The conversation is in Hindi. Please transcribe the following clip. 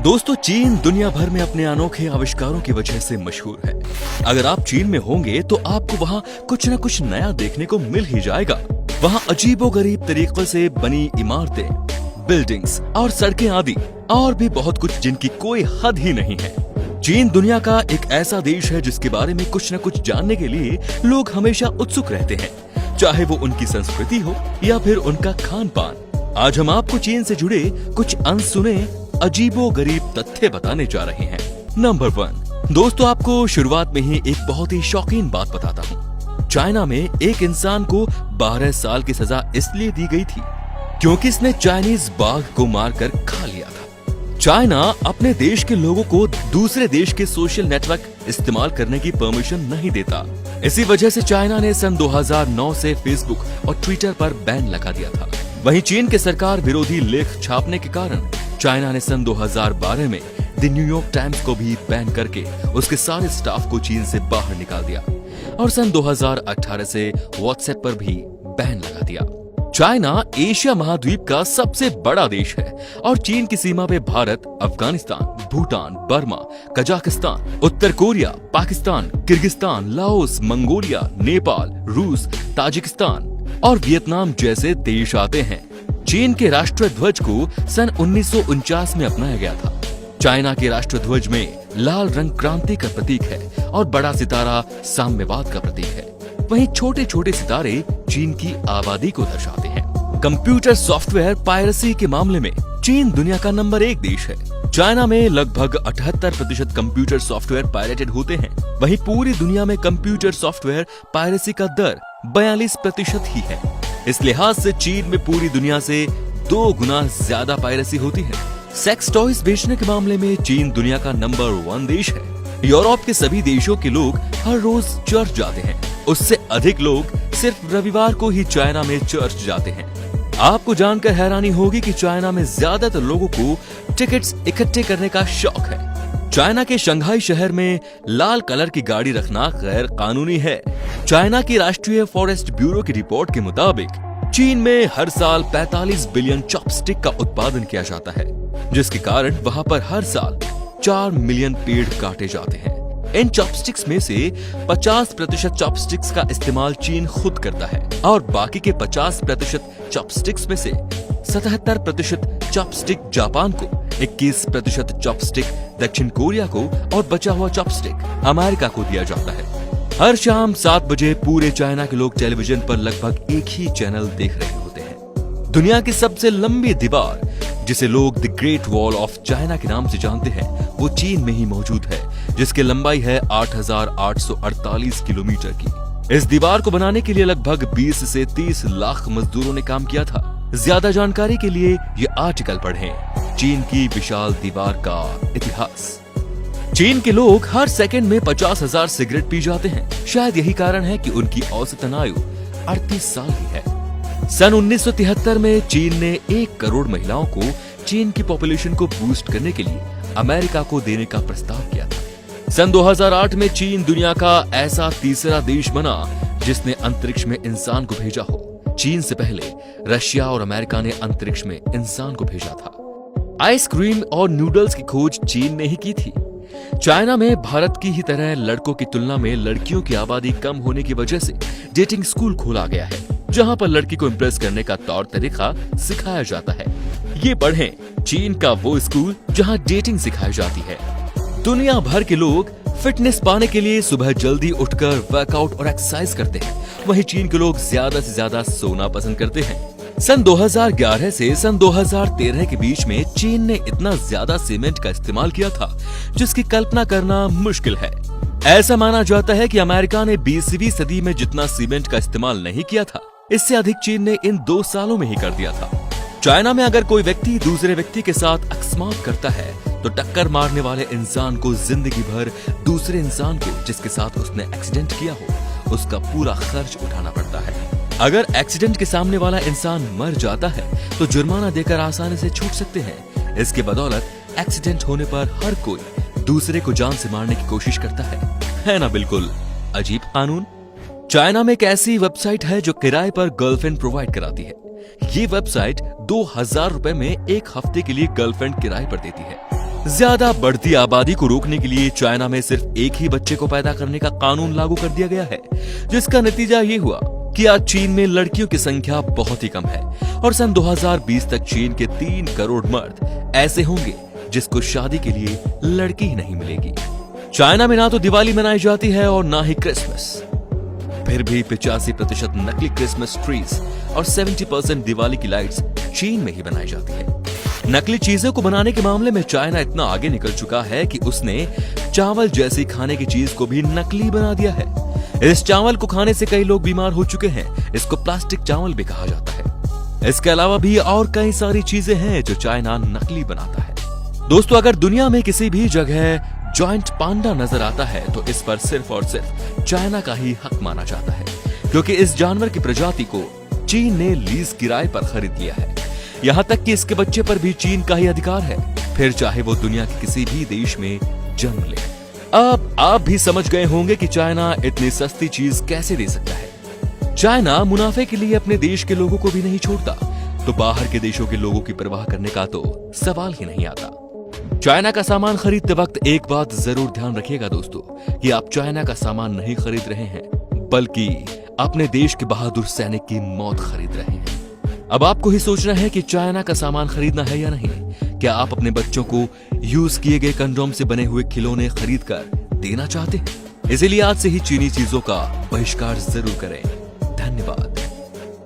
दोस्तों, चीन दुनिया भर में अपने अनोखे आविष्कारों की वजह से मशहूर है। अगर आप चीन में होंगे तो आपको वहाँ कुछ न कुछ नया देखने को मिल ही जाएगा। वहाँ अजीबोगरीब तरीकों से बनी इमारतें, बिल्डिंग्स और सड़कें आदि और भी बहुत कुछ जिनकी कोई हद ही नहीं है। चीन दुनिया का एक ऐसा देश है जिसके बारे में कुछ न कुछ जानने के लिए लोग हमेशा उत्सुक रहते हैं, चाहे वो उनकी संस्कृति हो या फिर उनका खान पान। आज हम आपको चीन से जुड़े कुछ अनसुने अजीबोगरीब तथ्य बताने जा रहे हैं। नंबर 1, दोस्तों आपको शुरुआत में ही एक बहुत ही शौकीन बात बताता हूँ। चाइना में एक इंसान को 12 साल की सजा इसलिए दी गई थी क्योंकि इसने चाइनीज बाघ को मारकर खा लिया था। चाइना अपने देश के लोगों को दूसरे देश के सोशल नेटवर्क इस्तेमाल करने की परमिशन नहीं देता। इसी वजह से चाइना ने सन 2009 से फेसबुक और ट्विटर पर बैन लगा दिया था। वहीं चीन के सरकार विरोधी लेख छापने के कारण चाइना ने सन 2012 में द न्यूयॉर्क टाइम्स को भी बैन करके उसके सारे स्टाफ को चीन से बाहर निकाल दिया और सन 2018 से व्हाट्सएप पर भी बैन लगा दिया। चाइना एशिया महाद्वीप का सबसे बड़ा देश है और चीन की सीमा पे भारत, अफगानिस्तान, भूटान, बर्मा, कजाकिस्तान, उत्तर Korea, Pakistan, Kyrgyzstan, Laos, Mongolia, Nepal, रूस, ताजिकिस्तान और वियतनाम जैसे देश आते हैं। चीन के राष्ट्रीय ध्वज को सन 1949 में अपनाया गया था। चाइना के राष्ट्रीय ध्वज में लाल रंग क्रांति का प्रतीक है और बड़ा सितारा साम्यवाद का प्रतीक है। वहीं छोटे छोटे सितारे चीन की आबादी को दर्शाते हैं। कंप्यूटर सॉफ्टवेयर पायरेसी के मामले में चीन दुनिया का नंबर 1 देश है। चाइना में लगभग 78% कंप्यूटर सॉफ्टवेयर पायरेटेड होते हैं। वहीं पूरी दुनिया में कंप्यूटर सॉफ्टवेयर पायरेसी का दर 42% ही है। इस लिहाज से चीन में पूरी दुनिया से 2 गुना ज्यादा पायरेसी होती है। सेक्स टॉयज बेचने के मामले में चीन दुनिया का नंबर 1 देश है। यूरोप के सभी देशों के लोग हर रोज चर्च जाते हैं, उससे अधिक लोग सिर्फ रविवार को ही चाइना में चर्च जाते हैं। आपको जानकर हैरानी होगी कि चाइना में ज्यादातर लोगों को टिकट्स इकट्ठे करने का शौक है। चाइना के शंघाई शहर में लाल कलर की गाड़ी रखना गैर कानूनी है। चाइना की राष्ट्रीय फॉरेस्ट ब्यूरो की रिपोर्ट के मुताबिक चीन में हर साल 45 बिलियन चॉपस्टिक का उत्पादन किया जाता है, जिसके कारण वहां पर हर साल 4 मिलियन पेड़ काटे जाते हैं। इन चॉपस्टिक्स में से 50% चॉपस्टिक्स का इस्तेमाल चीन खुद करता है और बाकी के 50% चॉपस्टिक्स में से 77% चॉपस्टिक जापान को, 21% चॉपस्टिक दक्षिण कोरिया को और बचा हुआ चॉपस्टिक अमेरिका को दिया जाता है। हर शाम 7 बजे पूरे चाइना के लोग टेलीविजन पर लगभग एक ही चैनल देख रहे होते हैं। दुनिया की सबसे लंबी दीवार, जिसे लोग the great wall of China के नाम से जानते हैं, वो चीन में ही मौजूद है, जिसकी लंबाई है 8,848 किलोमीटर की। इस दीवार को बनाने के लिए लगभग 20 से 30 लाख मजदूरों ने काम किया था। ज्यादा जानकारी के लिए ये आर्टिकल पढ़ें, चीन की विशाल दीवार का इतिहास। चीन के लोग हर सेकंड में 50,000 सिगरेट पी जाते हैं। शायद यही कारण है कि उनकी औसतन आयु 38 साल ही है। सन 1973 में चीन ने 1 करोड़ महिलाओं को चीन की पॉपुलेशन को बूस्ट करने के लिए अमेरिका को देने का प्रस्ताव किया था। सन 2008 में चीन दुनिया का ऐसा तीसरा देश बना जिसने अंतरिक्ष में इंसान को भेजा हो। चीन से पहले रशिया और अमेरिका ने अंतरिक्ष में इंसान को भेजा था। आइसक्रीम और नूडल्स की खोज चीन ने ही की थी। चाइना में भारत की ही तरह लड़कों की तुलना में लड़कियों की आबादी कम होने की वजह से डेटिंग स्कूल खोला गया है, जहां पर लड़की को इम्प्रेस करने का तौर तरीका सिखाया जाता है। ये पढ़ें, चीन का वो स्कूल जहां डेटिंग सिखाई जाती है। दुनिया भर के लोग फिटनेस पाने के लिए सुबह जल्दी उठकर वर्कआउट और एक्सरसाइज करते हैं। वहीं चीन के लोग ज्यादा से ज्यादा सोना पसंद करते हैं। सन 2011 से सन 2013 के बीच में चीन ने इतना ज्यादा सीमेंट का इस्तेमाल किया था जिसकी कल्पना करना मुश्किल है। ऐसा माना जाता है कि अमेरिका ने 20वीं सदी में जितना सीमेंट का इस्तेमाल नहीं किया था, इससे अधिक चीन ने इन 2 सालों में ही कर दिया था। चाइना में अगर कोई व्यक्ति दूसरे व्यक्ति के साथ अकस्मात करता है तो टक्कर मारने वाले इंसान को जिंदगी भर दूसरे इंसान को जिसके साथ उसने एक्सीडेंट किया हो उसका पूरा खर्च उठाना पड़ता है। अगर एक्सीडेंट के सामने वाला इंसान मर जाता है तो जुर्माना देकर आसानी से छूट सकते हैं। इसके बदौलत एक्सीडेंट होने पर हर कोई दूसरे को जान से मारने की कोशिश करता है ना बिल्कुल अजीब कानून। चाइना में एक ऐसी वेबसाइट है जो किराए पर गर्लफ्रेंड प्रोवाइड कराती है। ये वेबसाइट 2000 रुपए में 1 हफ्ते के लिए गर्लफ्रेंड किराए पर देती है। ज्यादा बढ़ती आबादी को रोकने के लिए चाइना में सिर्फ एक ही बच्चे को पैदा करने का कानून लागू कर दिया गया है, जिसका नतीजा ये हुआ कि आज चीन में लड़कियों की संख्या बहुत ही कम है और सन 2020 तक चीन के 3 करोड़ मर्द ऐसे होंगे जिसको शादी के लिए लड़की ही नहीं मिलेगी। चाइना में ना तो दिवाली मनाई जाती है और ना ही क्रिसमस, फिर भी 85% नकली क्रिसमस ट्रीज और 70% दिवाली की लाइट्स चीन में ही बनाई जाती है। नकली चीजों को बनाने के मामले में चाइना इतना आगे निकल चुका है कि उसने चावल जैसी खाने की चीज को भी नकली बना दिया है। इस चावल को खाने से कई लोग बीमार हो चुके हैं। इसको प्लास्टिक चावल भी कहा जाता है। इसके अलावा भी और कई सारी चीजें हैं जो चाइना नकली बनाता है। दोस्तों, अगर दुनिया में किसी भी जगह जॉइंट पांडा नजर आता है तो इस पर सिर्फ और सिर्फ चाइना का ही हक माना जाता है, क्योंकि इस जानवर की प्रजाति को चीन ने लीज किराए पर खरीद लिया है। यहाँ तक कि इसके बच्चे पर भी चीन का ही अधिकार है, फिर चाहे वो दुनिया के किसी भी देश में जन्म ले। अब आप भी समझ गए होंगे कि चाइना इतनी सस्ती चीज कैसे दे सकता है। चाइना मुनाफे के लिए अपने देश के लोगों को भी नहीं छोड़ता, तो बाहर के देशों के लोगों की परवाह करने का तो सवाल ही नहीं आता। चाइना का सामान खरीदते वक्त एक बात जरूर ध्यान रखिएगा दोस्तों, कि आप चाइना का सामान नहीं खरीद रहे हैं, बल्कि अपने देश के बहादुर सैनिक की मौत खरीद रहे हैं। अब आपको ही सोचना है कि चाइना का सामान खरीदना है या नहीं। क्या आप अपने बच्चों को यूज किए गए कंडोम से बने हुए खिलौने खरीद कर देना चाहते हैं? इसीलिए आज से ही चीनी चीजों का बहिष्कार जरूर करें। धन्यवाद।